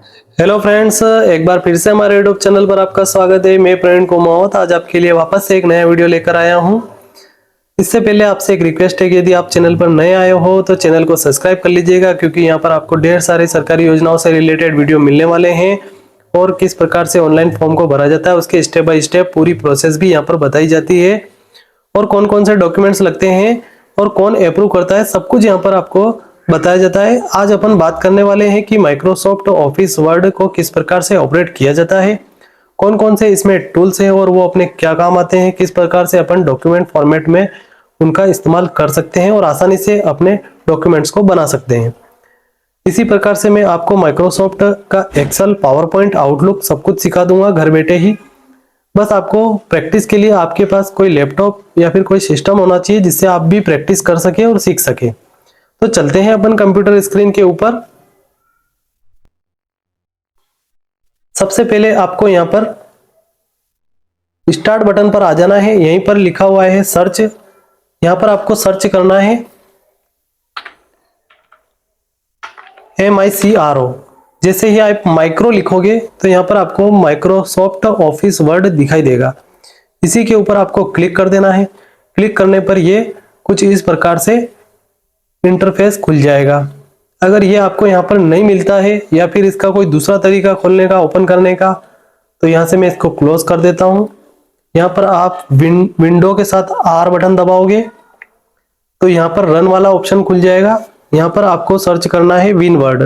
Hello friends, एक बार फिर से हमारे यूट्यूब चैनल पर आपका स्वागत है। मैं प्रवीण कुमावत आज आपके लिए वापस से एक नया वीडियो लेकर आया हूं। इससे पहले आपसे एक रिक्वेस्ट है कि यदि आप चैनल पर नए आए हो तो चैनल को सब्सक्राइब कर लीजिएगा, क्योंकि यहां पर आपको ढेर सारे सरकारी योजनाओं से रिलेटेड वीडियो मिलने वाले हैं और किस प्रकार से ऑनलाइन फॉर्म को भरा जाता है उसके स्टेप बाय स्टेप पूरी प्रोसेस भी यहाँ पर बताई जाती है और कौन कौन से डॉक्यूमेंट्स लगते हैं और कौन अप्रूव करता है, सब कुछ यहाँ पर आपको बताया जाता है। आज अपन बात करने वाले हैं कि माइक्रोसॉफ्ट ऑफिस वर्ड को किस प्रकार से ऑपरेट किया जाता है, कौन कौन से इसमें टूल्स हैं और वो अपने क्या काम आते हैं, किस प्रकार से अपन डॉक्यूमेंट फॉर्मेट में उनका इस्तेमाल कर सकते हैं और आसानी से अपने डॉक्यूमेंट्स को बना सकते हैं। इसी प्रकार से मैं आपको माइक्रोसॉफ्ट का एक्सेल, पावर पॉइंट, आउटलुक सब कुछ सिखा दूंगा घर बैठे ही। बस आपको प्रैक्टिस के लिए आपके पास कोई लैपटॉप या फिर कोई सिस्टम होना चाहिए जिससे आप भी प्रैक्टिस कर सके और सीख सके। तो चलते हैं अपन कंप्यूटर स्क्रीन के ऊपर। सबसे पहले आपको यहां पर स्टार्ट बटन पर आ जाना है। यहीं पर लिखा हुआ है सर्च, यहां पर आपको सर्च करना है MICRO। जैसे ही आप माइक्रो लिखोगे तो यहां पर आपको माइक्रोसॉफ्ट ऑफिस वर्ड दिखाई देगा। इसी के ऊपर आपको क्लिक कर देना है। क्लिक करने पर ये कुछ इस प्रकार से इंटरफेस खुल जाएगा। अगर ये आपको यहाँ पर नहीं मिलता है या फिर इसका कोई दूसरा तरीका खोलने का, ओपन करने का, तो यहाँ से मैं इसको क्लोज कर देता हूँ। यहाँ पर आप विंडो के साथ R बटन दबाओगे तो यहाँ पर रन वाला ऑप्शन खुल जाएगा। यहाँ पर आपको सर्च करना है विनवर्ड,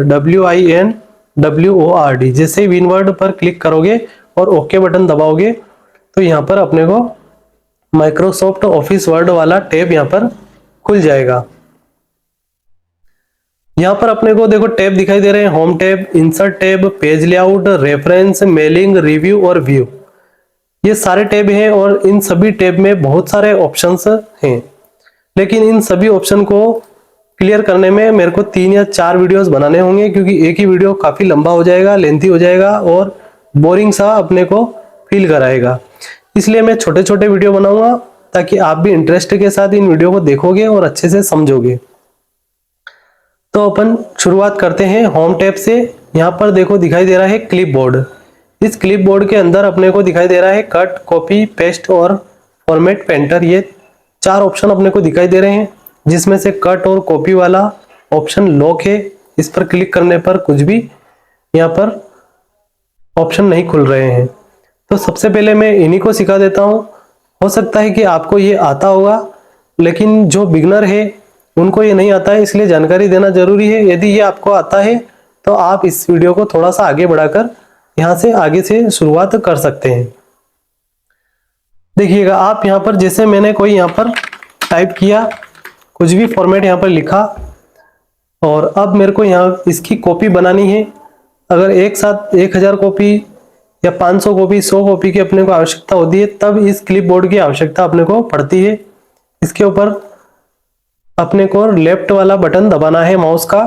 WINWORD। जैसे विनवर्ड पर क्लिक करोगे और ओके बटन दबाओगे तो यहाँ पर अपने को माइक्रोसॉफ्ट ऑफिस वर्ड वाला टैब यहाँ पर खुल जाएगा। यहाँ पर अपने को देखो टैब दिखाई दे रहे हैं, home tab, insert tab, page layout, reference, mailing, review और व्यू। ये सारे टैब हैं और इन सभी टैब में बहुत सारे ऑप्शंस हैं, लेकिन इन सभी ऑप्शन को क्लियर करने में मेरे को 3 या 4 वीडियोस बनाने होंगे, क्योंकि एक ही वीडियो काफी लंबा हो जाएगा, लेंथी हो जाएगा और बोरिंग सा अपने को फील कराएगा। इसलिए मैं छोटे छोटे वीडियो बनाऊंगा ताकि आप भी इंटरेस्ट के साथ इन वीडियो को देखोगे और अच्छे से समझोगे। तो अपन शुरुआत करते हैं होम टैब से। यहाँ पर देखो दिखाई दे रहा है क्लिपबोर्ड। इस क्लिपबोर्ड के अंदर अपने को दिखाई दे रहा है कट, कॉपी, पेस्ट और फॉर्मेट पेंटर। ये 4 ऑप्शन अपने को दिखाई दे रहे हैं, जिसमें से कट और कॉपी वाला ऑप्शन लॉक है। इस पर क्लिक करने पर कुछ भी यहाँ पर ऑप्शन नहीं खुल रहे हैं। तो सबसे पहले मैं इन्हीं को सिखा देता हूँ। हो सकता है कि आपको ये आता होगा, लेकिन जो बिगनर है उनको ये नहीं आता है, इसलिए जानकारी देना जरूरी है। यदि ये आपको आता है तो आप इस वीडियो को थोड़ा सा आगे बढ़ाकर यहाँ से आगे से शुरुआत कर सकते हैं। देखिएगा आप यहाँ पर, जैसे मैंने कोई यहाँ पर टाइप किया, कुछ भी फॉर्मेट यहाँ पर लिखा और अब मेरे को यहाँ इसकी कॉपी बनानी है। अगर एक साथ 1000 कॉपी या 500 कॉपी, 100 कॉपी की अपने को आवश्यकता होती है, तब इस क्लिपबोर्ड की आवश्यकता अपने को पड़ती है। इसके ऊपर अपने को लेफ्ट वाला बटन दबाना है माउस का।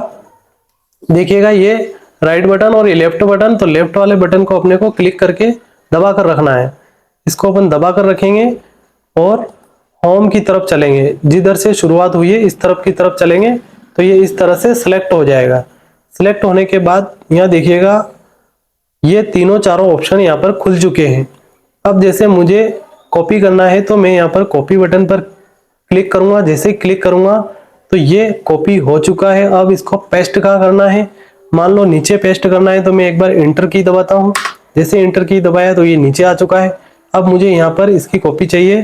देखिएगा ये राइट बटन और ये लेफ्ट बटन, तो लेफ्ट वाले बटन को अपने को क्लिक करके दबा कर रखना है। इसको अपन दबा कर रखेंगे और होम की तरफ चलेंगे। जिधर से शुरुआत हुई है इस तरफ की तरफ चलेंगे तो ये इस तरह से सिलेक्ट हो जाएगा। सिलेक्ट होने के बाद यहाँ देखिएगा ये तीनों चारों ऑप्शन यहाँ पर खुल चुके हैं। अब जैसे मुझे कॉपी करना है तो मैं यहाँ पर कॉपी बटन पर क्लिक करूंगा। जैसे ही क्लिक करूंगा तो ये कॉपी हो चुका है। अब इसको पेस्ट कहाँ करना है, मान लो नीचे पेस्ट करना है तो मैं एक बार एंटर की दबाता हूँ। जैसे एंटर की दबाया तो ये नीचे आ चुका है। अब मुझे यहाँ पर इसकी कॉपी चाहिए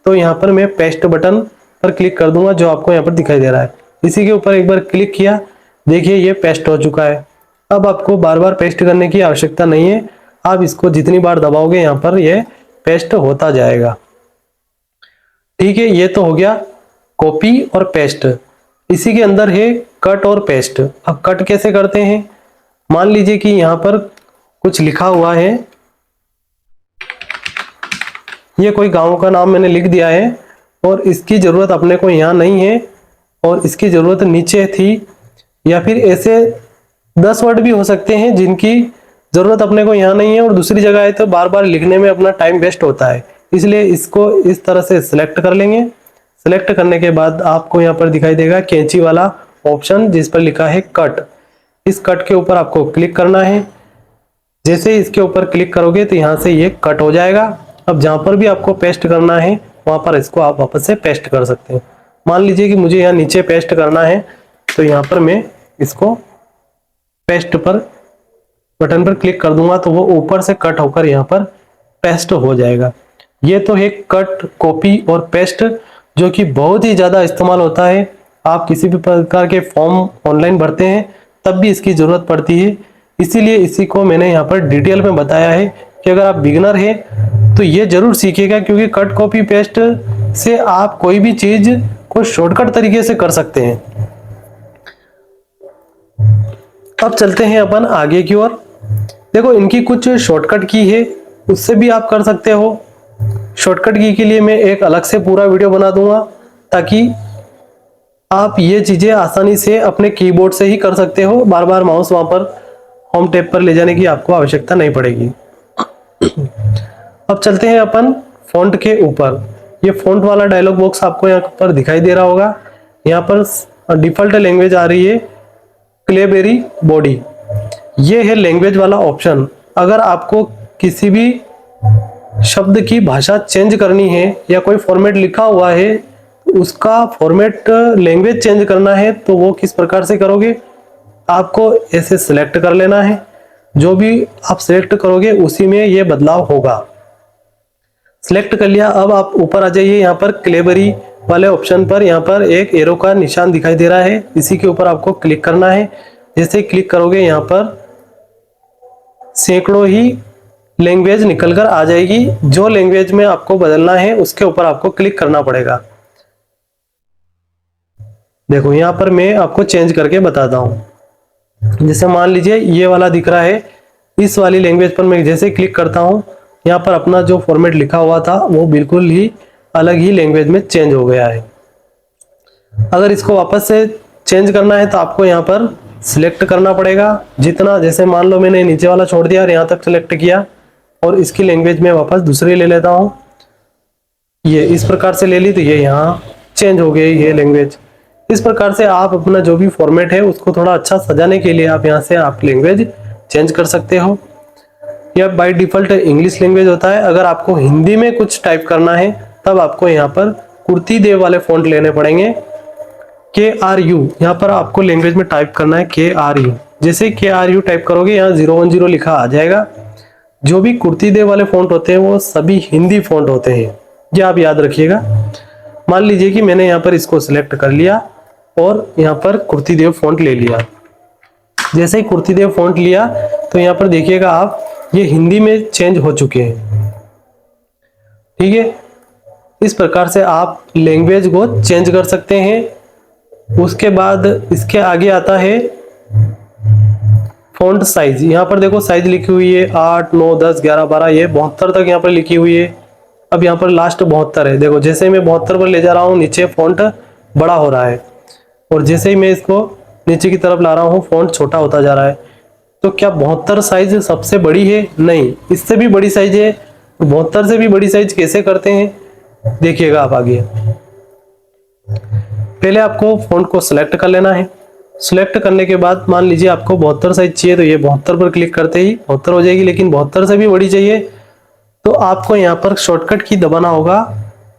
तो यहाँ पर मैं पेस्ट बटन पर क्लिक कर दूंगा, जो आपको यहाँ पर दिखाई दे रहा है। इसी के ऊपर एक बार क्लिक किया, देखिए ये पेस्ट हो चुका है। अब आपको बार बार पेस्ट करने की आवश्यकता नहीं है, आप इसको जितनी बार दबाओगे यहाँ पर ये पेस्ट होता जाएगा। ठीक है, ये तो हो गया कॉपी और पेस्ट। इसी के अंदर है कट और पेस्ट। अब कट कैसे करते हैं, मान लीजिए कि यहाँ पर कुछ लिखा हुआ है, ये कोई गांव का नाम मैंने लिख दिया है और इसकी जरूरत अपने को यहाँ नहीं है और इसकी जरूरत नीचे थी, या फिर ऐसे 10 वर्ड भी हो सकते हैं जिनकी जरूरत अपने को यहाँ नहीं है और दूसरी जगह है, तो बार बार लिखने में अपना टाइम वेस्ट होता है। इसलिए इसको इस तरह से सिलेक्ट कर लेंगे। सिलेक्ट करने के बाद आपको यहाँ पर दिखाई देगा कैंची वाला ऑप्शन जिस पर लिखा है कट। इस कट के ऊपर आपको क्लिक करना है। जैसे ही इसके ऊपर क्लिक करोगे तो यहाँ से ये कट हो जाएगा। अब जहाँ पर भी आपको पेस्ट करना है वहां पर इसको आप वापस से पेस्ट कर सकते हैं। मान लीजिए कि मुझे यहाँ नीचे पेस्ट करना है, तो यहाँ पर मैं इसको पेस्ट पर बटन पर क्लिक कर दूंगा तो वो ऊपर से कट होकर यहाँ पर पेस्ट हो जाएगा। ये तो है कट, कॉपी और पेस्ट, जो कि बहुत ही ज़्यादा इस्तेमाल होता है। आप किसी भी प्रकार के फॉर्म ऑनलाइन भरते हैं तब भी इसकी ज़रूरत पड़ती है। इसीलिए इसी को मैंने यहाँ पर डिटेल में बताया है कि अगर आप बिगिनर हैं तो ये जरूर सीखिएगा, क्योंकि कट, कॉपी, पेस्ट से आप कोई भी चीज़ को शॉर्टकट तरीके से कर सकते हैं। अब चलते हैं अपन आगे की ओर। देखो, इनकी कुछ शॉर्टकट की है, उससे भी आप कर सकते हो। शॉर्टकट की के लिए मैं एक अलग से पूरा वीडियो बना दूंगा, ताकि आप ये चीजें आसानी से अपने कीबोर्ड से ही कर सकते हो। बार बार माउस वहां पर होम टैब पर ले जाने की आपको आवश्यकता नहीं पड़ेगी। अब चलते हैं अपन फॉन्ट के ऊपर। ये फॉन्ट वाला डायलॉग बॉक्स आपको यहाँ पर दिखाई दे रहा होगा। यहाँ पर डिफॉल्ट लैंग्वेज आ रही है क्लेबेरी बॉडी। ये है लैंग्वेज वाला ऑप्शन। अगर आपको किसी भी शब्द की भाषा चेंज करनी है या कोई फॉर्मेट लिखा हुआ है, उसका फॉर्मेट लैंग्वेज चेंज करना है, तो वो किस प्रकार से करोगे? आपको ऐसे सिलेक्ट कर लेना है। जो भी आप सिलेक्ट करोगे उसी में ये बदलाव होगा। सिलेक्ट कर लिया। अब आप ऊपर आ जाइए, यहाँ पर क्लेबरी वाले ऑप्शन पर यहाँ पर एक एरो का निशान दिखाई दे रहा है, इसी के ऊपर आपको क्लिक करना है। जैसे क्लिक करोगे यहाँ पर सैकड़ों ही लैंग्वेज निकलकर आ जाएगी। जो लैंग्वेज में आपको बदलना है उसके ऊपर आपको क्लिक करना पड़ेगा। देखो, यहाँ पर मैं आपको चेंज करके बताता हूँ। जैसे मान लीजिए ये वाला दिख रहा है, इस वाली लैंग्वेज पर मैं जैसे क्लिक करता हूँ, यहाँ पर अपना जो फॉर्मेट लिखा हुआ था वो बिल्कुल ही अलग ही लैंग्वेज में चेंज हो गया है। अगर इसको वापस से चेंज करना है तो आपको यहाँ पर सिलेक्ट करना पड़ेगा जितना। जैसे मान लो मैंने नीचे वाला छोड़ दिया और यहाँ तक सिलेक्ट किया, और इसकी लैंग्वेज में वापस दूसरी ले लेता हूँ। ये इस प्रकार से ले ली तो ये यहाँ चेंज हो गई ये लैंग्वेज। इस प्रकार से आप अपना जो भी फॉर्मेट है उसको थोड़ा अच्छा सजाने के लिए आप यहाँ से आप लैंग्वेज चेंज कर सकते हो। यह बाय डिफॉल्ट इंग्लिश लैंग्वेज होता है। अगर आपको हिंदी में कुछ टाइप करना है तब आपको यहाँ पर कुर्ती देव वाले फॉन्ट लेने पड़ेंगे। KRU यहाँ पर आपको लैंग्वेज में टाइप करना है KRU। जैसे KRU टाइप करोगे यहाँ 010 लिखा आ जाएगा। जो भी कुर्ती देव वाले फॉन्ट होते हैं वो सभी हिंदी फॉन्ट होते हैं, ये आप याद रखिएगा। मान लीजिए कि मैंने यहाँ पर इसको सिलेक्ट कर लिया और यहाँ पर कुर्ती देव फॉन्ट ले लिया। जैसे ही कुर्ती देव फॉन्ट लिया तो यहाँ पर देखिएगा आप, ये हिंदी में चेंज हो चुके हैं। ठीक है, इस प्रकार से आप लैंग्वेज को चेंज कर सकते हैं। उसके बाद इसके आगे आता है फॉन्ट साइज। यहाँ पर देखो साइज लिखी हुई है 8, 9, 10, 11, 12, ये 72 तक यहाँ पर लिखी हुई है। अब यहाँ पर लास्ट 72 है। देखो, जैसे मैं 72 पर ले जा रहा हूँ नीचे फॉन्ट बड़ा हो रहा है, और जैसे ही मैं इसको नीचे की तरफ ला रहा हूँ फॉन्ट छोटा होता जा रहा है। तो क्या 72 साइज सबसे बड़ी है? नहीं, इससे भी बड़ी साइज है। 72 से भी बड़ी साइज कैसे करते हैं देखिएगा आप आगे। पहले आपको फॉन्ट को सिलेक्ट कर लेना है। सिलेक्ट करने के बाद मान लीजिए आपको 72 साइज चाहिए, तो ये 72 पर क्लिक करते ही 72 हो जाएगी। लेकिन 72 से भी बड़ी चाहिए तो आपको यहाँ पर शॉर्टकट की दबाना होगा,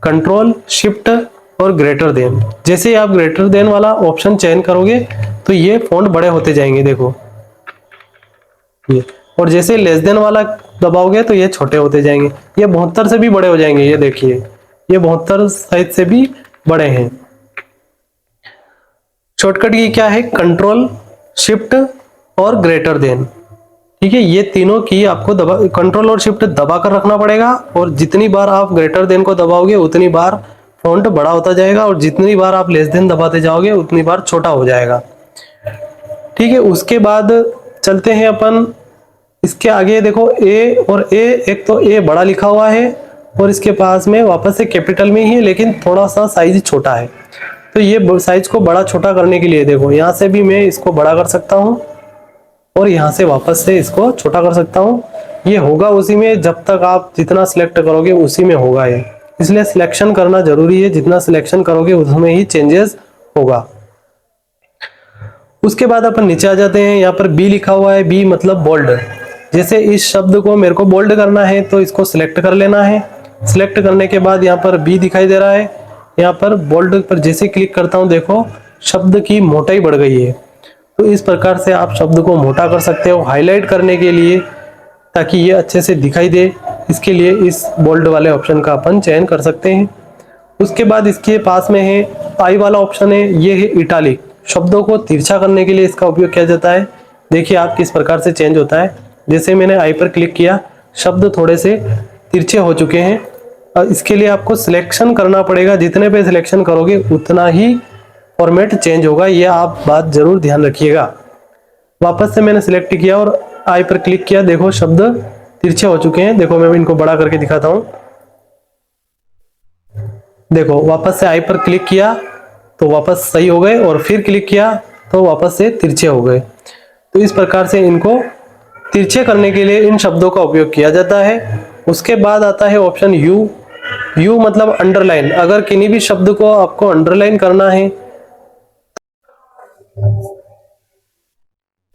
कंट्रोल शिफ्ट और ग्रेटर देन। जैसे ही आप ग्रेटर देन वाला ऑप्शन चयन करोगे तो ये फॉन्ट बड़े होते जाएंगे, देखो ये। और जैसे लेस देन वाला दबाओगे तो ये छोटे होते जाएंगे। ये 72 से भी बड़े हो जाएंगे। ये देखिए, ये 72 साइज से भी बड़े हैं। शॉर्टकट की क्या है? कंट्रोल शिफ्ट और ग्रेटर देन। ठीक है, ये तीनों की आपको कंट्रोल और शिफ्ट दबा कर रखना पड़ेगा, और जितनी बार आप ग्रेटर देन को दबाओगे उतनी बार फॉन्ट बड़ा होता जाएगा, और जितनी बार आप लेस देन दबाते जाओगे उतनी बार छोटा हो जाएगा। ठीक है, उसके बाद चलते हैं अपन इसके आगे। देखो ए और ए, एक तो ए बड़ा लिखा हुआ है और इसके पास में वापस से कैपिटल में ही है, लेकिन थोड़ा सा साइज छोटा है। तो ये साइज को बड़ा छोटा करने के लिए देखो, यहाँ से भी मैं इसको बड़ा कर सकता हूँ और यहाँ से वापस से इसको छोटा कर सकता हूँ। ये होगा उसी में, जब तक आप जितना सिलेक्ट करोगे उसी में होगा ये। इसलिए सिलेक्शन करना जरूरी है, जितना सिलेक्शन करोगे उसमें ही चेंजेस होगा। उसके बाद अपन नीचे आ जाते हैं। यहाँ पर बी लिखा हुआ है, बी मतलब बोल्ड। जैसे इस शब्द को मेरे को बोल्ड करना है तो इसको सिलेक्ट कर लेना है। सिलेक्ट करने के बाद यहाँ पर बी दिखाई दे रहा है, यहाँ पर बोल्ड पर जैसे क्लिक करता हूँ देखो शब्द की मोटाई बढ़ गई है। तो इस प्रकार से आप शब्द को मोटा कर सकते हो हाईलाइट करने के लिए, ताकि ये अच्छे से दिखाई दे। इसके लिए इस बोल्ड वाले ऑप्शन का अपन चयन कर सकते हैं। उसके बाद इसके पास में है आई वाला ऑप्शन है, ये है इटालिक। शब्दों को तिरछा करने के लिए इसका उपयोग किया जाता है। देखिए आप किस प्रकार से चेंज होता है। जैसे मैंने आई पर क्लिक किया, शब्द थोड़े से तिरछे हो चुके हैं। और इसके लिए आपको सिलेक्शन करना पड़ेगा, जितने पे सिलेक्शन करोगे उतना ही फॉर्मेट चेंज होगा, ये आप बात जरूर ध्यान रखिएगा। वापस से मैंने सिलेक्ट किया और आई पर क्लिक किया, देखो शब्द तिरछे हो चुके हैं। देखो मैं इनको बड़ा करके दिखाता हूं। देखो वापस से आई पर क्लिक किया तो वापस सही हो गए, और फिर क्लिक किया तो वापस से तिरछे हो गए। तो इस प्रकार से इनको तिरछे करने के लिए इन शब्दों का उपयोग किया जाता है। उसके बाद आता है ऑप्शन यू। यू मतलब अंडरलाइन। अगर किन्हीं भी शब्द को आपको अंडरलाइन करना है,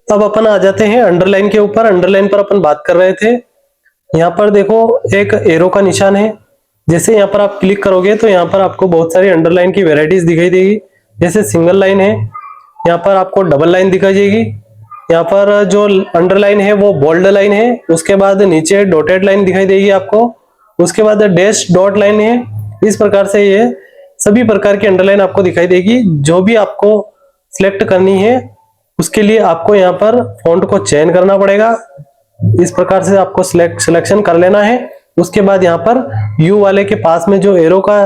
अब अपन आ जाते हैं अंडरलाइन के ऊपर। अंडरलाइन पर अपन बात कर रहे थे। यहाँ पर देखो एक एरो का निशान है, जैसे यहाँ पर आप क्लिक करोगे तो यहाँ पर आपको बहुत सारी अंडरलाइन की वेराइटीज दिखाई देगी। जैसे सिंगल लाइन है, यहाँ पर आपको डबल लाइन दिखाई देगी। यहाँ पर जो अंडरलाइन है वो बोल्ड लाइन है। उसके बाद नीचे डॉटेड लाइन दिखाई देगी आपको। उसके बाद डैश डॉट लाइन है। इस प्रकार से ये सभी प्रकार की अंडरलाइन आपको दिखाई देगी। जो भी आपको सिलेक्ट करनी है उसके लिए आपको यहाँ पर फॉन्ट को चयन करना पड़ेगा। इस प्रकार से आपको सिलेक्शन कर लेना है। उसके बाद यहाँ पर यू वाले के पास में जो एरो का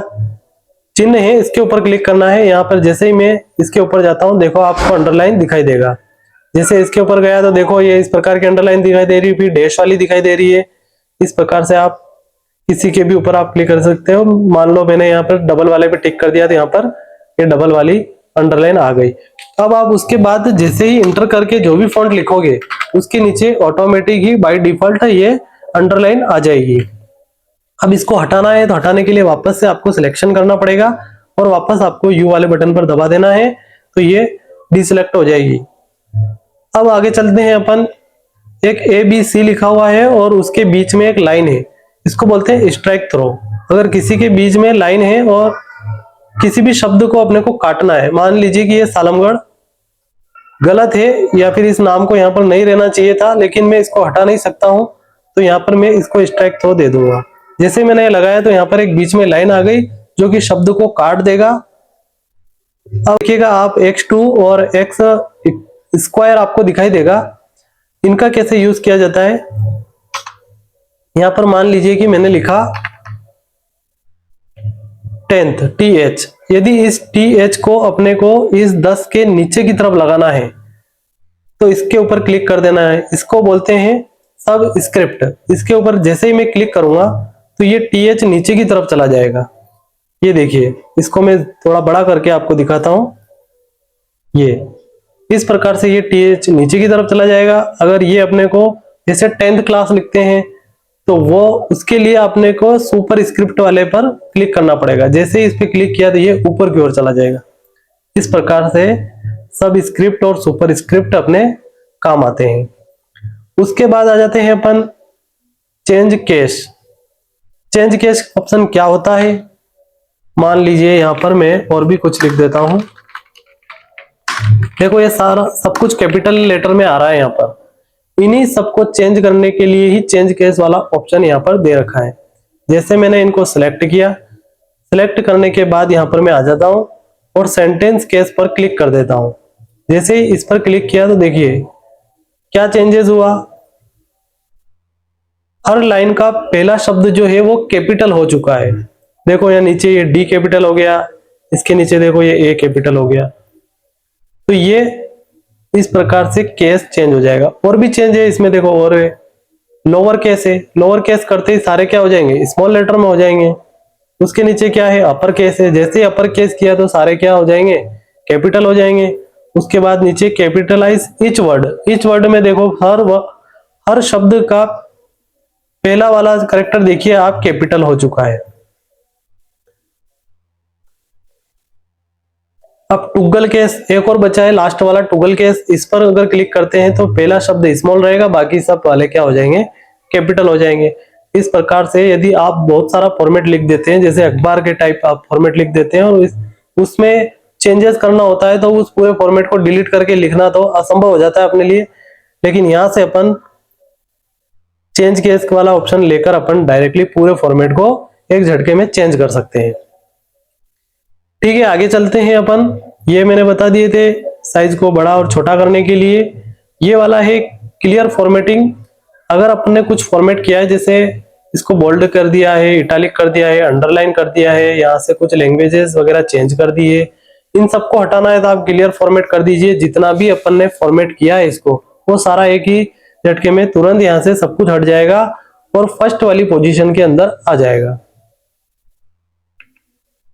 चिन्ह है इसके ऊपर क्लिक करना है। यहाँ पर जैसे ही मैं इसके ऊपर जाता हूँ देखो आपको अंडरलाइन दिखाई देगा। जैसे इसके ऊपर गया तो देखो ये इस प्रकार की अंडरलाइन दिखाई दे रही है, फिर डैश वाली दिखाई दे रही है। इस प्रकार से आप किसी के भी ऊपर आप क्लिक कर सकते हो। मान लो मैंने यहाँ पर डबल वाले पे टिक कर दिया तो यहाँ पर ये डबल वाली अंडरलाइन आ गई। अब आप उसके बाद जैसे ही इंटर करके जो भी फॉन्ट लिखोगे उसके नीचे ऑटोमेटिक ही बाय डिफॉल्ट ये अंडरलाइन आ जाएगी। अब इसको हटाना है तो हटाने के लिए वापस से आपको सिलेक्शन करना पड़ेगा और वापस आपको यू वाले बटन पर दबा देना है, तो ये डिसेलेक्ट हो जाएगी। अब आगे चलते हैं अपन। एक ABC लिखा हुआ है और उसके बीच में एक लाइन है, इसको बोलते हैं स्ट्राइक थ्रो। अगर किसी के बीच में लाइन है और किसी भी शब्द को अपने को काटना है, मान लीजिए कि ये सालमगढ़ गलत है या फिर इस नाम को यहाँ पर नहीं रहना चाहिए था, लेकिन मैं इसको हटा नहीं सकता हूं, तो यहाँ पर मैं इसको स्ट्राइक थ्रो दे दूंगा। जैसे मैंने लगाया तो यहाँ पर एक बीच में लाइन आ गई जो कि शब्द को काट देगा। अब देखिएगा आप X2 और X स्क्वायर आपको दिखाई देगा। इनका कैसे यूज किया जाता है, यहां पर मान लीजिए कि मैंने लिखा 10th TH। यदि इस TH को अपने को इस 10 के नीचे की तरफ लगाना है तो इसके ऊपर क्लिक कर देना है। इसको बोलते हैं सब स्क्रिप्ट। इसके ऊपर जैसे ही मैं क्लिक करूंगा तो ये TH नीचे की तरफ चला जाएगा। ये देखिए, इसको मैं थोड़ा बड़ा करके आपको दिखाता हूं। ये इस प्रकार से ये TH नीचे की तरफ चला जाएगा। अगर ये अपने को जैसे 10th क्लास लिखते हैं तो वो उसके लिए अपने को सुपर स्क्रिप्ट वाले पर क्लिक करना पड़ेगा। जैसे ही इस पे क्लिक किया तो ये ऊपर की ओर चला जाएगा। इस प्रकार से सब स्क्रिप्ट और सुपर स्क्रिप्ट अपने काम आते हैं। उसके बाद आ जाते हैं अपन change case. Change case option क्या होता है, मान लीजिए यहां पर मैं और भी कुछ लिख देता हूं। देखो ये सारा सब कुछ कैपिटल लेटर में आ रहा है। यहाँ पर इन्हीं सबको चेंज करने के लिए ही चेंज केस वाला ऑप्शन यहाँ पर दे रखा है। जैसे मैंने इनको सिलेक्ट किया, सिलेक्ट करने के बाद यहाँ पर मैं आ जाता हूँ और सेंटेंस केस पर क्लिक कर देता हूँ। जैसे ही इस पर क्लिक किया तो देखिए क्या चेंजेस हुआ। हर लाइन का पहला शब्द जो है वो कैपिटल हो चुका है। देखो यहाँ नीचे ये D कैपिटल हो गया, इसके नीचे देखो ये A कैपिटल हो गया। तो ये इस प्रकार से केस चेंज हो जाएगा। और भी चेंज है इसमें, देखो और लोअर केस है। लोअर केस करते ही सारे क्या हो जाएंगे, स्मॉल लेटर में हो जाएंगे। उसके नीचे क्या है, अपर केस है। जैसे ही अपर केस किया तो सारे क्या हो जाएंगे, कैपिटल हो जाएंगे। उसके बाद नीचे capitalize each word. Each word में देखो हर शब्द का पहला वाला कैरेक्टर देखिए आप कैपिटल हो चुका है। अब टुगल केस एक और बचा है, लास्ट वाला टुगल केस। इस पर अगर क्लिक करते हैं तो पहला शब्द स्मॉल रहेगा, बाकी सब वाले क्या हो जाएंगे, कैपिटल हो जाएंगे। इस प्रकार से यदि आप बहुत सारा फॉर्मेट लिख देते हैं, जैसे अखबार के टाइप आप फॉर्मेट लिख देते हैं और उसमें चेंजेस करना होता है, तो उस पूरे फॉर्मेट को डिलीट करके लिखना तो असंभव हो जाता है अपने लिए। लेकिन यहां से अपन चेंज केस वाला ऑप्शन लेकर अपन डायरेक्टली पूरे फॉर्मेट को एक झटके में चेंज कर सकते हैं। ठीक है, आगे चलते हैं अपन। ये मैंने बता दिए थे साइज को बड़ा और छोटा करने के लिए। ये वाला है क्लियर फॉर्मेटिंग। अगर अपने कुछ फॉर्मेट किया है, जैसे इसको बोल्ड कर दिया है, इटैलिक कर दिया है, अंडरलाइन कर दिया है, यहाँ से कुछ लैंग्वेजेस वगैरह चेंज कर दिए, इन सबको हटाना है तो आप क्लियर फॉर्मेट कर दीजिए। जितना भी अपन ने फॉर्मेट किया है इसको, वो सारा एक ही झटके में तुरंत यहाँ से सब कुछ हट जाएगा और फर्स्ट वाली पोजीशन के अंदर आ जाएगा।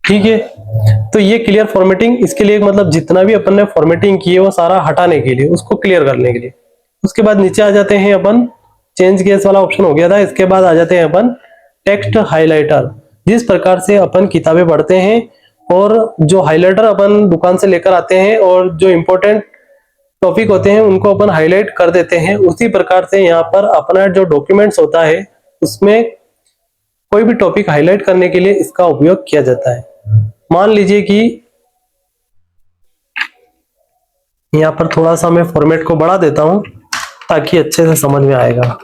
ठीक है, तो ये क्लियर फॉर्मेटिंग, इसके लिए मतलब जितना भी अपन ने फॉर्मेटिंग की है वो सारा हटाने के लिए, उसको क्लियर करने के लिए। उसके बाद नीचे आ जाते हैं अपन, चेंज केस वाला ऑप्शन हो गया था। इसके बाद आ जाते हैं अपन टेक्स्ट हाइलाइटर। जिस प्रकार से अपन किताबें पढ़ते हैं और जो हाइलाइटर अपन दुकान से लेकर आते हैं और जो इंपॉर्टेंट टॉपिक होते हैं उनको अपन हाईलाइट कर देते हैं, उसी प्रकार से यहाँ पर अपना जो डॉक्यूमेंट्स होता है उसमें कोई भी टॉपिक हाईलाइट करने के लिए इसका उपयोग किया जाता है। मान लीजिए कि यहाँ पर थोड़ा सा मैं फॉर्मेट को बढ़ा देता हूं ताकि अच्छे से समझ में आएगा।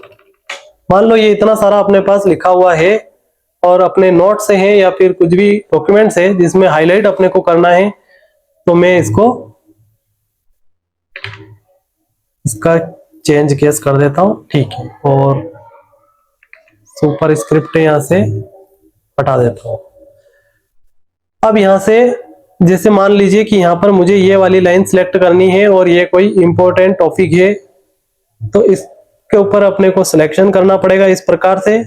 मान लो ये इतना सारा अपने पास लिखा हुआ है और अपने नोट से है या फिर कुछ भी डॉक्यूमेंट्स है जिसमें हाईलाइट अपने को करना है, तो मैं इसका चेंज केस कर देता हूं। ठीक है, और सुपर स्क्रिप्ट यहां से हटा देता हूं। अब यहां से जैसे मान लीजिए कि यहां पर मुझे ये वाली लाइन सिलेक्ट करनी है और ये कोई इंपॉर्टेंट टॉपिक है, तो इसके ऊपर अपने को सिलेक्शन करना पड़ेगा इस प्रकार से।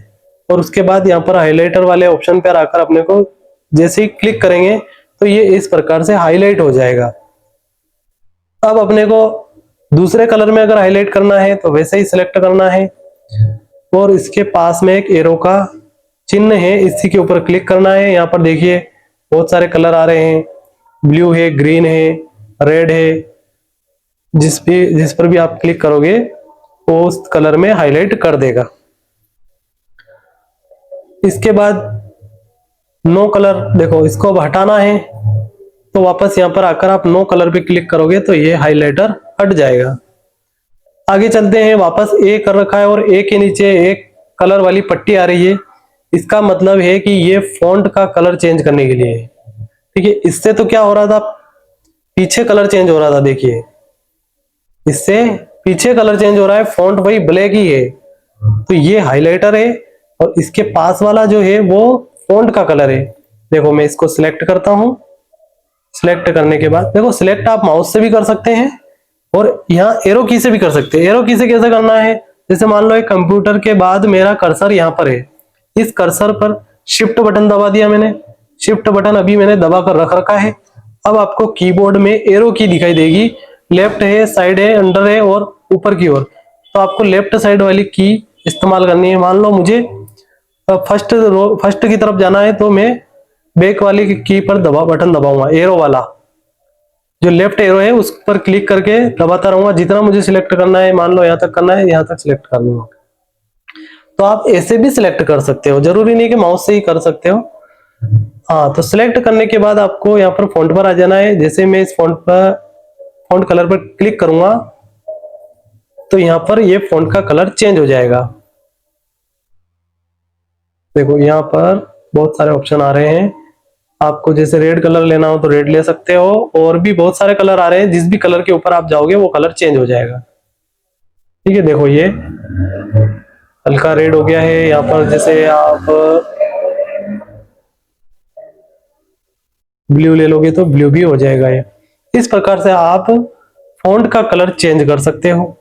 और उसके बाद यहाँ पर हाइलाइटर वाले ऑप्शन पर आकर अपने को जैसे ही क्लिक करेंगे तो ये इस प्रकार से हाईलाइट हो जाएगा। अब अपने को दूसरे कलर में अगर हाईलाइट करना है तो वैसे ही सिलेक्ट करना है और इसके पास में एक एरो का चिन्ह है, इसी के ऊपर क्लिक करना है। यहाँ पर देखिए बहुत सारे कलर आ रहे हैं, ब्लू है, ग्रीन है, रेड है, जिस पर भी आप क्लिक करोगे वो उस कलर में हाईलाइट कर देगा। इसके बाद नो कलर, देखो इसको अब हटाना है तो वापस यहाँ पर आकर आप नो कलर पे क्लिक करोगे तो ये हाइलाइटर हट जाएगा। आगे चलते हैं, वापस ए कर रखा है और ए के नीचे एक कलर वाली पट्टी आ रही है, इसका मतलब है कि ये फॉन्ट का कलर चेंज करने के लिए है। ठीक है, इससे तो क्या हो रहा था, पीछे कलर चेंज हो रहा था, देखिए इससे पीछे कलर चेंज हो रहा है, फॉन्ट वही ब्लैक ही है, तो ये हाइलाइटर है और इसके पास वाला जो है वो फॉन्ट का कलर है। देखो मैं इसको सिलेक्ट करता हूं, सिलेक्ट करने के बाद देखो सिलेक्ट आप माउस से भी कर सकते हैं और यहाँ एरो की से भी कर सकते हैं। एरो की से कैसे करना है, जैसे मान लो एक कंप्यूटर के बाद मेरा कर्सर यहाँ पर है, इस कर्सर पर शिफ्ट बटन दबा दिया मैंने, शिफ्ट बटन अभी मैंने दबा कर रख रखा है। अब आपको कीबोर्ड में एरो की दिखाई देगी, लेफ्ट है, साइड है, अंडर है और ऊपर की ओर, तो आपको लेफ्ट साइड वाली की इस्तेमाल करनी है। मान लो मुझे फर्स्ट की तरफ जाना है तो मैं बैक वाली की पर बटन दबाऊंगा, एरो वाला जो लेफ्ट एरो है उस पर क्लिक करके दबाता रहूंगा, जितना मुझे सिलेक्ट करना है, मान लो यहाँ तक करना है, यहाँ तक सिलेक्ट कर लूंगा। तो आप ऐसे भी सिलेक्ट कर सकते हो, जरूरी नहीं कि माउस से ही कर सकते हो। हाँ, तो सिलेक्ट करने के बाद आपको यहाँ पर फॉन्ट पर आ जाना है। जैसे मैं इस फॉन्ट कलर पर क्लिक करूंगा तो यहाँ पर ये फॉन्ट का कलर चेंज हो जाएगा। देखो यहाँ पर बहुत सारे ऑप्शन आ रहे हैं, आपको जैसे रेड कलर लेना हो तो रेड ले सकते हो, और भी बहुत सारे कलर आ रहे हैं, जिस भी कलर के ऊपर आप जाओगे वो कलर चेंज हो जाएगा। ठीक है, देखो ये हल्का रेड हो गया है, यहाँ पर जैसे आप ब्लू ले लोगे तो ब्लू भी हो जाएगा। ये इस प्रकार से आप फॉन्ट का कलर चेंज कर सकते हो।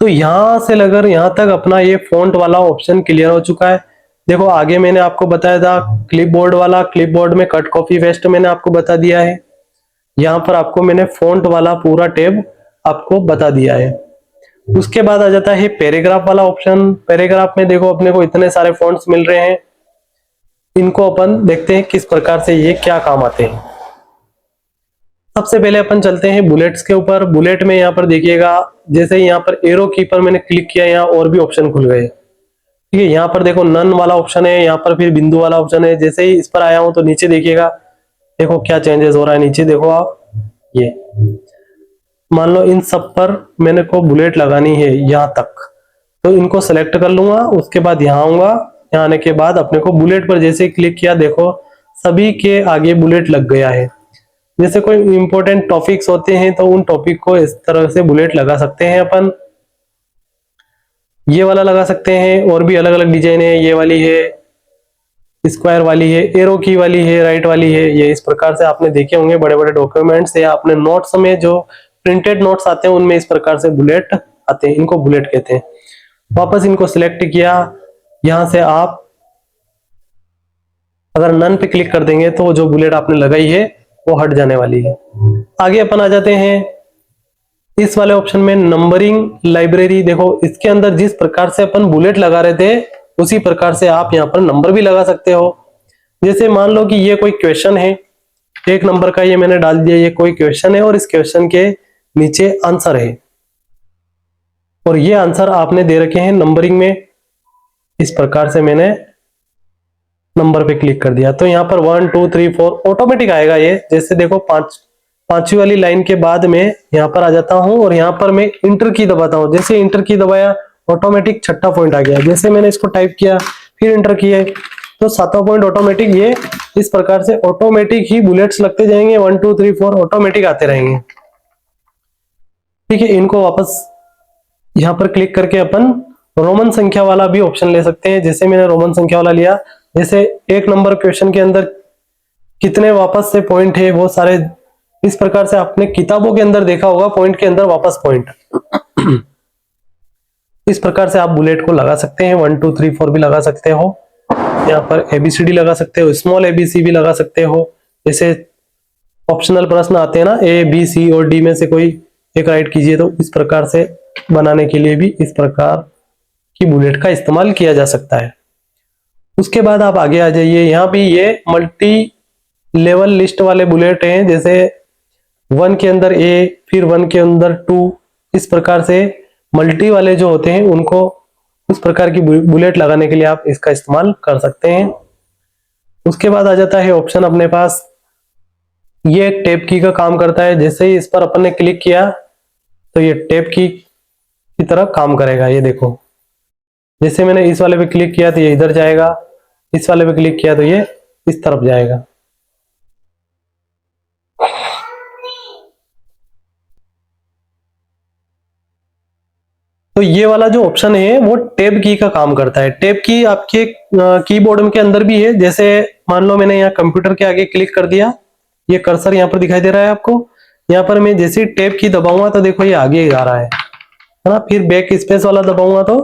तो यहां से लेकर यहां तक अपना ये फॉन्ट वाला ऑप्शन क्लियर हो चुका है। देखो आगे मैंने आपको बताया था क्लिपबोर्ड वाला, क्लिपबोर्ड में कट कॉपी पेस्ट मैंने आपको बता दिया है। यहाँ पर आपको मैंने फॉन्ट वाला पूरा टैब आपको बता दिया है। उसके बाद आ जाता है पैराग्राफ वाला ऑप्शन। पैराग्राफ में देखो अपने को इतने सारे फॉन्ट्स मिल रहे हैं, इनको अपन देखते हैं किस प्रकार से ये क्या काम आते हैं। सबसे पहले अपन चलते हैं बुलेट्स के ऊपर। बुलेट में यहाँ पर देखिएगा, जैसे यहाँ पर एरो की पर मैंने क्लिक किया, यहाँ और भी ऑप्शन खुल गए। ठीक है, यहाँ पर देखो नन वाला ऑप्शन है, यहाँ पर फिर बिंदु वाला ऑप्शन है। जैसे ही इस पर आया हूं तो नीचे देखिएगा, देखो क्या चेंजेस हो रहा है। नीचे देखो आप, ये मान लो इन सब पर मैंने को बुलेट लगानी है यहाँ तक, तो इनको सेलेक्ट कर लूंगा। उसके बाद यहाँ आऊंगा, यहाँ आने के बाद अपने को बुलेट पर जैसे क्लिक किया, देखो सभी के आगे बुलेट लग गया है। जैसे कोई इंपॉर्टेंट टॉपिक्स होते हैं तो उन टॉपिक को इस तरह से बुलेट लगा सकते हैं अपन। ये वाला लगा सकते हैं, और भी अलग अलग डिजाइन है। ये वाली है, स्क्वायर वाली है, एरो की वाली है, राइट वाली है। ये इस प्रकार से आपने देखे होंगे बड़े बड़े डॉक्यूमेंट्स या अपने नोट्स में जो प्रिंटेड नोट्स आते हैं उनमें इस प्रकार से बुलेट आते हैं, इनको बुलेट कहते हैं। वापस इनको सिलेक्ट किया, यहां से आप अगर नन पे क्लिक कर देंगे तो जो बुलेट आपने लगाई है वो हट जाने वाली है। आगे अपन आ जाते हैं इस वाले ऑप्शन में, नंबरिंग लाइब्रेरी। देखो इसके अंदर जिस प्रकार से अपन बुलेट लगा रहे थे उसी प्रकार से आप यहाँ पर नंबर भी लगा सकते हो। जैसे मान लो कि ये कोई क्वेश्चन है, 1 नंबर का ये मैंने डाल दिया, ये कोई क्वेश्चन है और इस क्वेश्चन के नीचे आंसर है, और ये आंसर आपने दे रखे हैं नंबरिंग में। इस प्रकार से मैंने नंबर पे क्लिक कर दिया तो यहाँ पर 1 2 3 4 ऑटोमेटिक आएगा ये। जैसे देखो पांचवी वाली लाइन के बाद में यहाँ पर आ जाता हूं और यहाँ पर मैं इंटर की दबाता हूं। जैसे इंटर की दबाया ऑटोमेटिक 6ठा पॉइंट आ गया। जैसे मैंने इसको टाइप किया फिर इंटर किया तो 7वां पॉइंट ऑटोमेटिक, ये इस प्रकार से ऑटोमेटिक ही बुलेट्स लगते जाएंगे। 1 2 3 4 ऑटोमेटिक आते रहेंगे। ठीक है, इनको वापस यहाँ पर क्लिक करके अपन रोमन संख्या वाला भी ऑप्शन ले सकते हैं। जैसे मैंने रोमन संख्या वाला लिया, जैसे 1 नंबर क्वेश्चन के अंदर कितने वापस से पॉइंट है वो सारे, इस प्रकार से आपने किताबों के अंदर देखा होगा, पॉइंट के अंदर वापस पॉइंट। इस प्रकार से आप बुलेट को लगा सकते हैं। 1 2 3 4 भी लगा सकते हो, यहाँ पर ABCD लगा सकते हो, स्मॉल ABC भी लगा सकते हो। जैसे ऑप्शनल प्रश्न आते हैं ना, A B C और D में से कोई एक राइट कीजिए, तो इस प्रकार से बनाने के लिए भी इस प्रकार की बुलेट का इस्तेमाल किया जा सकता है। उसके बाद आप आगे आ जाइए, यहाँ भी ये मल्टी लेवल लिस्ट वाले बुलेट हैं। जैसे 1 के अंदर A, फिर 1 के अंदर 2, इस प्रकार से मल्टी वाले जो होते हैं उनको उस प्रकार की बुलेट लगाने के लिए आप इसका इस्तेमाल कर सकते हैं। उसके बाद आ जाता है ऑप्शन अपने पास, ये टैब की का काम करता है। जैसे ही इस पर अपन ने क्लिक किया तो ये टैब की तरह काम करेगा। ये देखो, जैसे मैंने इस वाले पे क्लिक किया तो ये इधर जाएगा, इस वाले पे क्लिक किया तो ये इस तरफ जाएगा। तो ये वाला जो ऑप्शन है वो टैब की का काम करता है। टैब की आपके कीबोर्ड के अंदर भी है। जैसे मान लो मैंने यहाँ कंप्यूटर के आगे क्लिक कर दिया, ये कर्सर यहाँ पर दिखाई दे रहा है आपको। यहाँ पर मैं जैसे टैब की दबाऊंगा तो देखो ये आगे जा रहा है ना, फिर बैक स्पेस वाला दबाऊंगा तो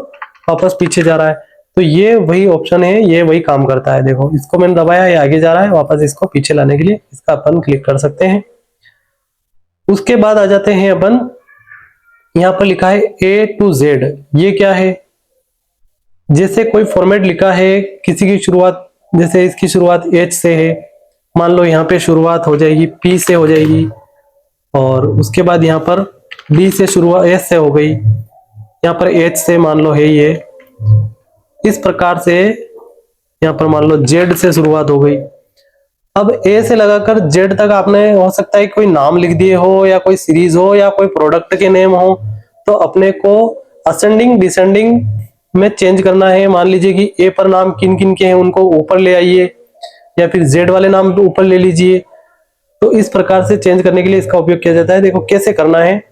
वापस पीछे जा रहा है। तो ये वही ऑप्शन है, ये वही काम करता है। देखो इसको मैंने दबाया, ये आगे जा रहा है, वापस इसको पीछे लाने के लिए इसका अपन क्लिक कर सकते हैं। उसके बाद आ जाते हैं अपन, यहाँ पर लिखा है A to Z। ये क्या है? जैसे कोई फॉर्मेट लिखा है किसी की शुरुआत, जैसे इसकी शुरुआत H से है, मान लो यहाँ पे शुरुआत हो जाएगी P से हो जाएगी, और उसके बाद यहाँ पर D से शुरुआत S से हो गई, यहाँ पर H से मान लो है ये, इस प्रकार से यहाँ पर मान लो Z से शुरुआत हो गई। अब A से लगाकर Z तक आपने हो सकता है कोई नाम लिख दिए हो, या कोई सीरीज हो, या कोई प्रोडक्ट के नेम हो, तो अपने को असेंडिंग डिसेंडिंग में चेंज करना है। मान लीजिए कि A पर नाम किन किन के हैं उनको ऊपर ले आइए, या फिर Z वाले नाम ऊपर ले लीजिए। तो इस प्रकार से चेंज करने के लिए इसका उपयोग किया जाता है। देखो कैसे करना है,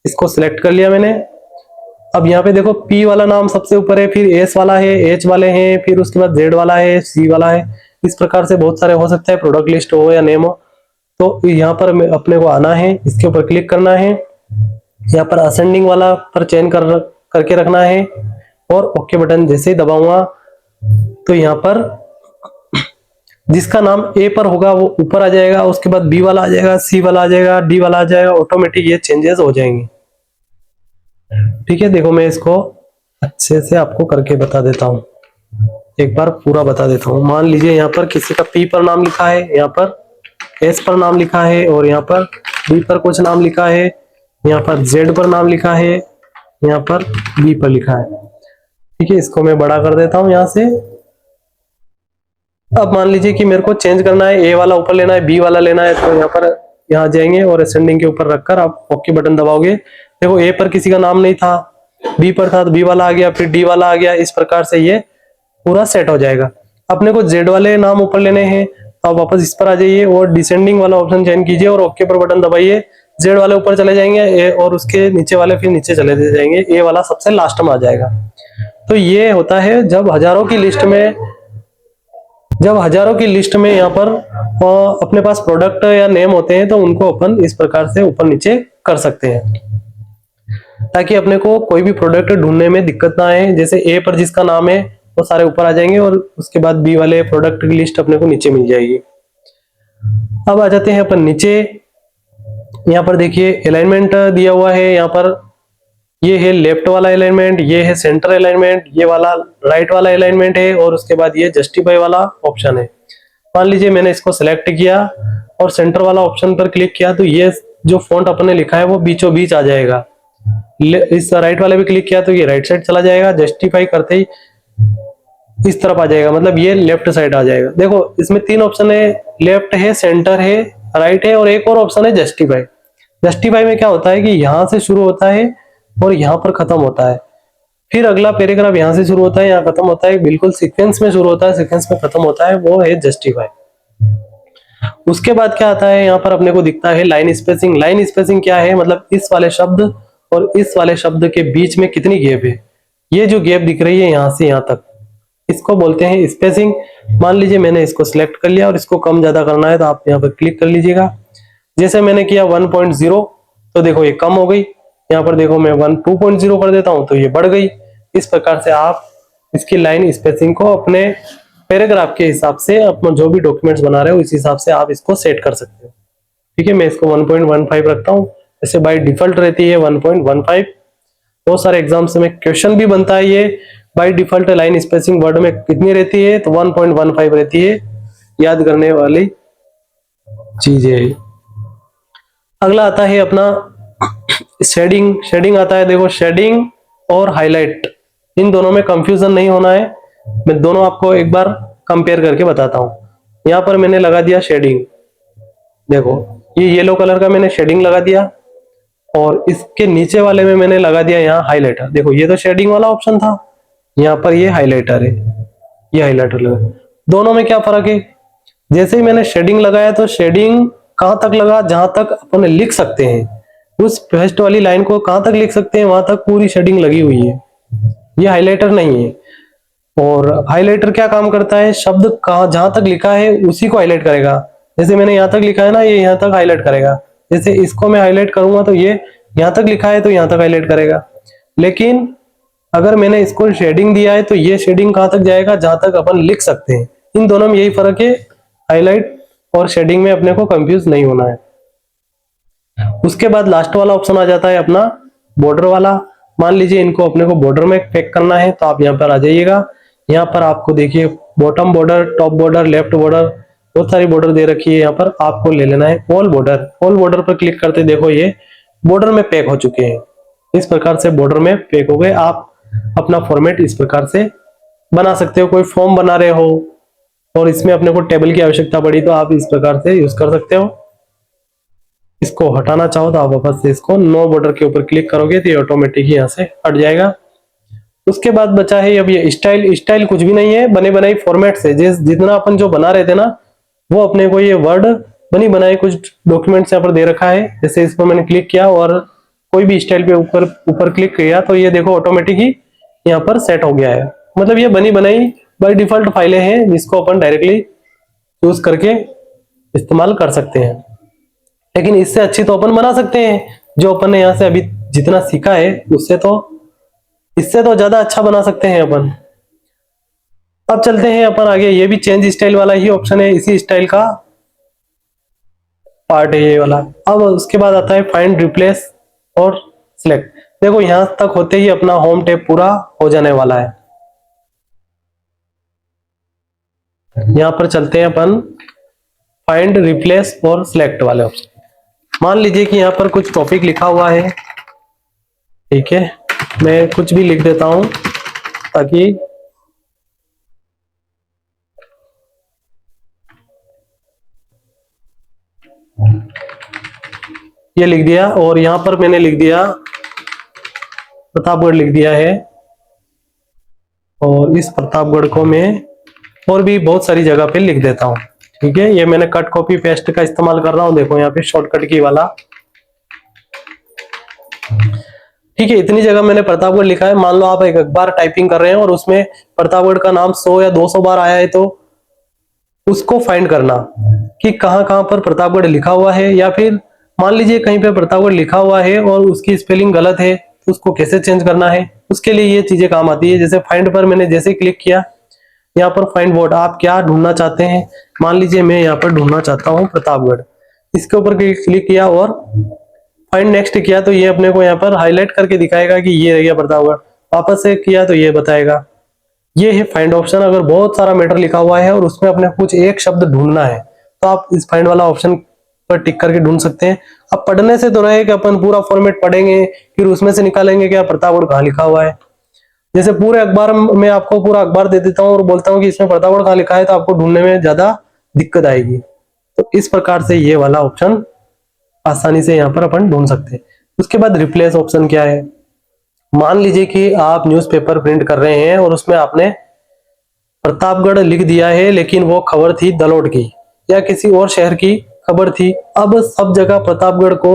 इसको सिलेक्ट कर लिया मैंने। अब यहाँ पे देखो P वाला नाम सबसे ऊपर है, फिर S वाला है, H वाले हैं, फिर उसके बाद Z वाला है, C वाला है। इस प्रकार से बहुत सारे हो सकता है, प्रोडक्ट लिस्ट हो या नेम हो। तो यहाँ पर अपने को आना है, इसके ऊपर क्लिक करना है, यहाँ पर असेंडिंग वाला पर चेंज करके रखना है, और ओके बटन जैसे ही दबाऊंगा तो यहाँ पर जिसका नाम A पर होगा वो ऊपर आ जाएगा, उसके बाद B वाला आ जाएगा, C वाला आ जाएगा, D वाला आ जाएगा। ऑटोमेटिक ये चेंजेस हो जाएंगे। ठीक है, देखो मैं इसको अच्छे से आपको करके बता देता हूं, एक बार पूरा बता देता हूं। मान लीजिए यहाँ पर किसी का P पर नाम लिखा है, यहाँ पर एस पर नाम लिखा है और यहाँ पर बी पर कुछ नाम लिखा है, यहाँ पर जेड पर नाम लिखा है, यहाँ पर बी पर लिखा है। ठीक है, इसको मैं बड़ा कर देता हूं यहां से। अब मान लीजिए कि मेरे को चेंज करना है, ए वाला ऊपर लेना है, बी वाला लेना है, तो यहाँ पर यहाँ जाएंगे और असेंडिंग के ऊपर रखकर आप ओके बटन दबाओगे। देखो ए पर किसी का नाम नहीं था, बी पर था तो बी वाला आ गया, फिर डी वाला आ गया। इस प्रकार से ये पूरा सेट हो जाएगा। अपने को जेड वाले नाम ऊपर लेने हैं तो आप वापस इस पर आ जाइए और डिसेंडिंग वाला ऑप्शन चयन कीजिए और ओके पर बटन दबाइए। जेड वाले ऊपर चले जाएंगे, ए और उसके नीचे वाले फिर नीचे चले जाएंगे, ए वाला सबसे लास्ट में आ जाएगा। तो ये होता है जब हजारों की लिस्ट में यहाँ पर अपने पास प्रोडक्ट या नेम होते हैं तो उनको अपन इस प्रकार से ऊपर नीचे कर सकते हैं, ताकि अपने को कोई भी प्रोडक्ट ढूंढने में दिक्कत ना आए। जैसे ए पर जिसका नाम है वो सारे ऊपर आ जाएंगे और उसके बाद बी वाले प्रोडक्ट की लिस्ट अपने को नीचे मिल जाएगी। अब आ जाते हैं अपन नीचे। यहाँ पर देखिए अलाइनमेंट दिया हुआ है, यहाँ पर ये है लेफ्ट वाला अलाइनमेंट, ये है सेंटर अलाइनमेंट, ये वाला राइट वाला अलाइनमेंट है और उसके बाद ये जस्टिफाई वाला ऑप्शन है। मान लीजिए मैंने इसको सिलेक्ट किया और सेंटर वाला ऑप्शन पर क्लिक किया तो ये जो फॉन्ट अपने लिखा है वो बीचों बीच आ जाएगा। इस राइट वाले पे क्लिक किया तो ये राइट साइड चला जाएगा, जस्टिफाई करते ही इस तरफ आ जाएगा, मतलब ये लेफ्ट साइड आ जाएगा। देखो इसमें तीन ऑप्शन है, लेफ्ट है, सेंटर है, राइट है और एक और ऑप्शन है जस्टिफाई। जस्टिफाई में क्या होता है कि यहां से शुरू होता है और यहां पर खत्म होता है, फिर अगला पैराग्राफ यहां से शुरू होता है, यहाँ खत्म होता है, बिल्कुल सीक्वेंस में शुरू होता है, सीक्वेंस में खत्म होता है, वो है जस्टिफाई। उसके बाद क्या आता है, यहाँ पर अपने को दिखता है लाइन स्पेसिंग। लाइन स्पेसिंग क्या है, मतलब इस वाले शब्द और इस वाले शब्द के बीच में कितनी गैप है। ये जो गैप दिख रही है यहाँ से यहाँ तक, इसको बोलते हैं स्पेसिंग। मान लीजिए मैंने इसको सिलेक्ट कर लिया और इसको कम ज्यादा करना है तो आप यहाँ पर क्लिक कर लीजिएगा। जैसे मैंने किया 1.0 तो देखो ये कम हो गई, यहाँ पर देखो मैं 2.0 कर देता हूं तो ये बढ़ गई। इस प्रकार से आप इसकी लाइन स्पेसिंग को अपने पैराग्राफ के हिसाब से, अपना जो भी डॉक्यूमेंट्स बना रहे हो इस हिसाब से आप इसको सेट कर सकते हो। ठीक है, मैं इसको 1.15 रखता हूँ, जैसे बाय डिफॉल्ट रहती है 1.15। बहुत सारे एग्जाम्स में क्वेश्चन भी बनता है ये by default line spacing word में कितनी रहती है, तो 1.15 रहती है, याद करने वाली चीज है। अगला आता है अपना शेडिंग। शेडिंग आता है, देखो शेडिंग और हाईलाइट इन दोनों में कंफ्यूजन नहीं होना है। मैं दोनों आपको एक बार कंपेयर करके बताता हूं। यहां पर मैंने लगा दिया शेडिंग, देखो ये येलो कलर का मैंने शेडिंग लगा दिया और इसके नीचे वाले में मैंने लगा दिया यहाँ हाईलाइटर। देखो ये तो शेडिंग वाला ऑप्शन था, यहाँ पर ये हाईलाइटर है, ये हाईलाइटर लगा। दोनों में क्या फर्क है, जैसे ही मैंने शेडिंग लगाया तो शेडिंग कहां तक लगा, जहां तक अपन लिख सकते हैं, उस फर्स्ट वाली लाइन को कहां तक लिख सकते हैं वहां तक पूरी शेडिंग लगी हुई है, ये हाईलाइटर नहीं है। और हाईलाइटर क्या काम करता है, शब्द कहां जहां तक लिखा है उसी को हाईलाइट करेगा। जैसे मैंने यहां तक लिखा है ना, ये यहां तक हाईलाइट करेगा। जैसे इसको मैं हाईलाइट करूंगा तो ये यहां तक लिखा है तो यहां तक हाईलाइट करेगा। लेकिन अगर मैंने इसको शेडिंग दिया है तो ये शेडिंग कहां तक जाएगा, जहां तक अपन लिख सकते हैं। इन दोनों में यही फर्क है, हाईलाइट और शेडिंग में अपने को कंफ्यूज नहीं होना है। उसके बाद लास्ट वाला ऑप्शन आ जाता है अपना बॉर्डर वाला। मान लीजिए इनको अपने को बॉर्डर में पैक करना है तो आप यहाँ पर आ जाइएगा। यहाँ पर आपको देखिए bottom border, top border, left border, बहुत सारी बॉर्डर दे रखी है। यहाँ पर आपको ले लेना है ऑल बॉर्डर। ऑल बॉर्डर पर क्लिक करते देखो ये बॉर्डर में पैक हो चुके हैं। इस प्रकार से बॉर्डर में पैक हो गए। आप अपना फॉर्मेट इस प्रकार से बना सकते हो। कोई फॉर्म बना रहे हो और इसमें अपने को टेबल की आवश्यकता पड़ी तो आप इस प्रकार से यूज कर सकते हो। इसको हटाना चाहो तो आप वापस से इसको नो बॉर्डर के ऊपर क्लिक करोगे तो ये ऑटोमेटिक ही यहाँ से हट जाएगा। उसके बाद बचा है अब ये स्टाइल। स्टाइल कुछ भी नहीं है, बने बनाई फॉर्मेट से जितना अपन जो बना रहे थे ना वो अपने को ये वर्ड बनी बनाई कुछ डॉक्यूमेंट्स यहाँ पर दे रखा है। जैसे इस पर मैंने क्लिक किया और कोई भी स्टाइल पे ऊपर क्लिक किया तो ये देखो ऑटोमेटिक ही यहाँ पर सेट हो गया है। मतलब ये बनी बनाई बाय डिफॉल्ट फाइलें हैं जिसको अपन डायरेक्टली यूज करके इस्तेमाल कर सकते हैं। लेकिन इससे अच्छी तो अपन बना सकते हैं। जो अपन ने यहाँ से अभी जितना सीखा है उससे तो इससे तो ज्यादा अच्छा बना सकते हैं अपन। अब चलते हैं अपन आगे। ये भी चेंज स्टाइल वाला ही ऑप्शन है, इसी स्टाइल का पार्ट है ये वाला। अब उसके बाद आता है फाइंड, रिप्लेस और सिलेक्ट। देखो यहां तक होते ही अपना होम टैब पूरा हो जाने वाला है। यहां पर चलते हैं अपन फाइंड, रिप्लेस और सिलेक्ट वाले ऑप्शन। मान लीजिए कि यहाँ पर कुछ टॉपिक लिखा हुआ है, ठीक है, मैं कुछ भी लिख देता हूं ताकि ये लिख दिया, और यहां पर मैंने लिख दिया प्रतापगढ़ लिख दिया है, और इस प्रतापगढ़ को मैं और भी बहुत सारी जगह पे लिख देता हूं, ठीक है। ये मैंने कट कॉपी पेस्ट का इस्तेमाल कर रहा हूं, देखो यहाँ पे शॉर्टकट की वाला, ठीक है। इतनी जगह मैंने प्रतापगढ़ लिखा है। मान लो आप एक बार टाइपिंग कर रहे हैं और उसमें प्रतापगढ़ का नाम 100 या 200 बार आया है, तो उसको फाइंड करना कि कहां कहां पर प्रतापगढ़ लिखा हुआ है, या फिर मान लीजिए कहीं पे प्रतापगढ़ लिखा हुआ है और उसकी स्पेलिंग गलत है, तो उसको कैसे चेंज करना है, उसके लिए ये चीजें काम आती है। जैसे फाइंड पर मैंने जैसे क्लिक किया, यहाँ पर फाइंड वर्ड, आप क्या ढूंढना चाहते हैं, मान लीजिए मैं यहाँ पर ढूंढना चाहता हूँ प्रतापगढ़, इसके ऊपर क्लिक किया और फाइंड नेक्स्ट किया, तो ये अपने को यहाँ पर हाईलाइट करके दिखाएगा कि ये रह गया प्रतापगढ़। वापस से किया तो ये बताएगा। ये है फाइंड ऑप्शन। अगर बहुत सारा मैटर लिखा हुआ है और उसमें अपने कुछ एक शब्द ढूंढना है, तो आप इस फाइंड वाला ऑप्शन पर टिक करके ढूंढ सकते हैं। अब पढ़ने से तो रहे कि अपन पूरा फॉर्मेट पढ़ेंगे, फिर उसमें से निकालेंगे क्या प्रतापगढ़ कहाँ लिखा हुआ है। जैसे पूरे अखबार में आपको पूरा अखबार दे देता हूँ और बोलता हूँ कि इसमें प्रतापगढ़ कहाँ लिखा है, तो आपको ढूंढने में ज्यादा दिक्कत आएगी। तो इस प्रकार से ये वाला ऑप्शन आसानी से यहाँ पर अपन ढूंढ सकते हैं। उसके बाद रिप्लेस ऑप्शन क्या है, मान लीजिए कि आप न्यूज़पेपर प्रिंट कर रहे हैं और उसमें आपने प्रतापगढ़ लिख दिया है, लेकिन वो खबर थी दलोट की या किसी और शहर की खबर थी। अब सब जगह प्रतापगढ़ को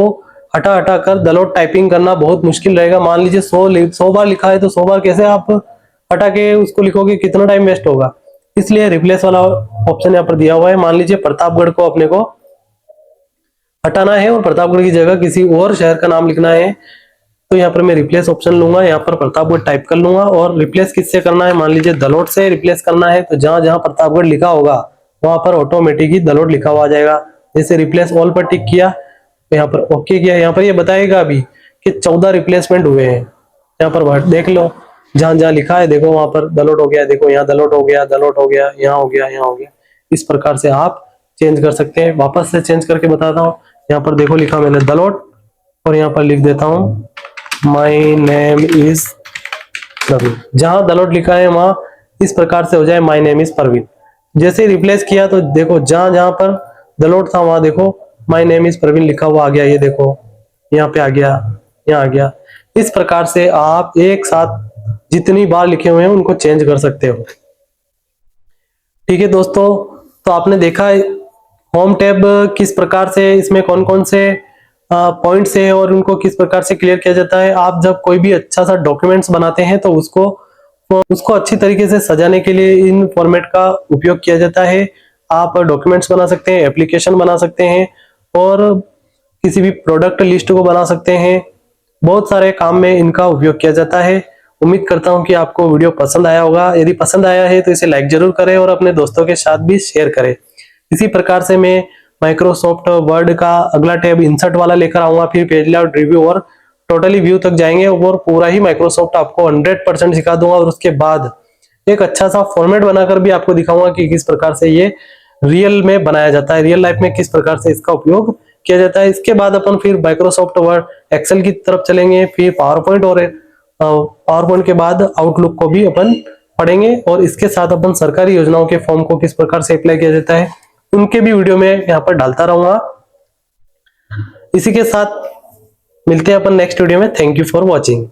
हटा हटा कर दलोट टाइपिंग करना बहुत मुश्किल रहेगा। मान लीजिए 100 बार लिखा है, तो 100 बार कैसे आप हटा के उसको लिखोगे, कितना टाइम वेस्ट होगा। इसलिए रिप्लेस वाला ऑप्शन यहाँ पर दिया हुआ है। मान लीजिए प्रतापगढ़ को अपने को हटाना है और प्रतापगढ़ की जगह किसी और शहर का नाम लिखना है, तो यहाँ पर मैं रिप्लेस ऑप्शन लूंगा, यहाँ पर प्रतापगढ़ टाइप कर लूंगा। और रिप्लेस किससे करना है, मान लीजिए दलोट से रिप्लेस करना है, तो जहां जहां प्रतापगढ़ लिखा होगा वहां पर ऑटोमेटिकली दलोट लिखा हुआ आ जाएगा। जैसे रिप्लेस ऑल पर टिक किया, तो यहाँ पर ओके किया, यहाँ पर ये बताएगा अभी कि 14 रिप्लेसमेंट हुए हैं। यहाँ पर देख लो, जहां जहां लिखा है देखो वहां पर दलोट हो गया, देखो यहाँ दलोट हो गया, दलोट हो गया, यहाँ हो गया, यहाँ हो गया। इस प्रकार से आप चेंज कर सकते हैं। वापस से चेंज करके बताता हूँ। यहाँ पर देखो लिखा मैंने दलोट, और यहाँ पर लिख देता हूँ माई नेम इज प्रवीण। जहां दलोट लिखा है वहां इस प्रकार से हो जाए माई नेम इज प्रवीण। जैसे रिप्लेस किया तो देखो जहां जहां पर दलोट था वहां देखो माई नेम इज प्रवीण लिखा हुआ आ गया। ये देखो यहाँ पे आ गया, यहाँ आ गया। इस प्रकार से आप एक साथ जितनी बार लिखे हुए हैं उनको चेंज कर सकते हो। ठीक है दोस्तों, तो आपने देखा होम टैब किस प्रकार से, इसमें कौन कौन से पॉइंट्स है और उनको किस प्रकार से क्लियर किया जाता है। आप जब कोई भी अच्छा सा डॉक्यूमेंट्स बनाते हैं तो उसको अच्छी तरीके से सजाने के लिए इन फॉर्मेट का उपयोग किया जाता है। आप डॉक्यूमेंट्स बना सकते हैं, एप्लीकेशन बना सकते हैं, और किसी भी प्रोडक्ट लिस्ट को बना सकते हैं। बहुत सारे काम में इनका उपयोग किया जाता है। उम्मीद करता हूं कि आपको वीडियो पसंद आया होगा। यदि पसंद आया है तो इसे लाइक जरूर करें और अपने दोस्तों के साथ भी शेयर करें। इसी प्रकार से मैं माइक्रोसॉफ्ट वर्ड का अगला टैब इंसर्ट वाला लेकर आऊंगा, फिर पेज लेआउट, रिव्यू और टोटली व्यू तक जाएंगे और पूरा ही माइक्रोसॉफ्ट आपको 100% सिखा दूंगा। और उसके बाद एक अच्छा सा फॉर्मेट बनाकर भी आपको दिखाऊंगा कि किस प्रकार से ये रियल में बनाया जाता है, रियल लाइफ में किस प्रकार से इसका उपयोग किया जाता है। इसके बाद अपन फिर माइक्रोसॉफ्ट वर्ड एक्सेल की तरफ चलेंगे, फिर पावर पॉइंट, और पावर पॉइंट के बाद आउटलुक को भी अपन पढ़ेंगे। और इसके साथ अपन सरकारी योजनाओं के फॉर्म को किस प्रकार से अप्लाई किया जाता है उनके भी वीडियो में यहाँ पर डालता रहूंगा। इसी के साथ मिलते हैं अपन नेक्स्ट वीडियो में। Thank you for watching.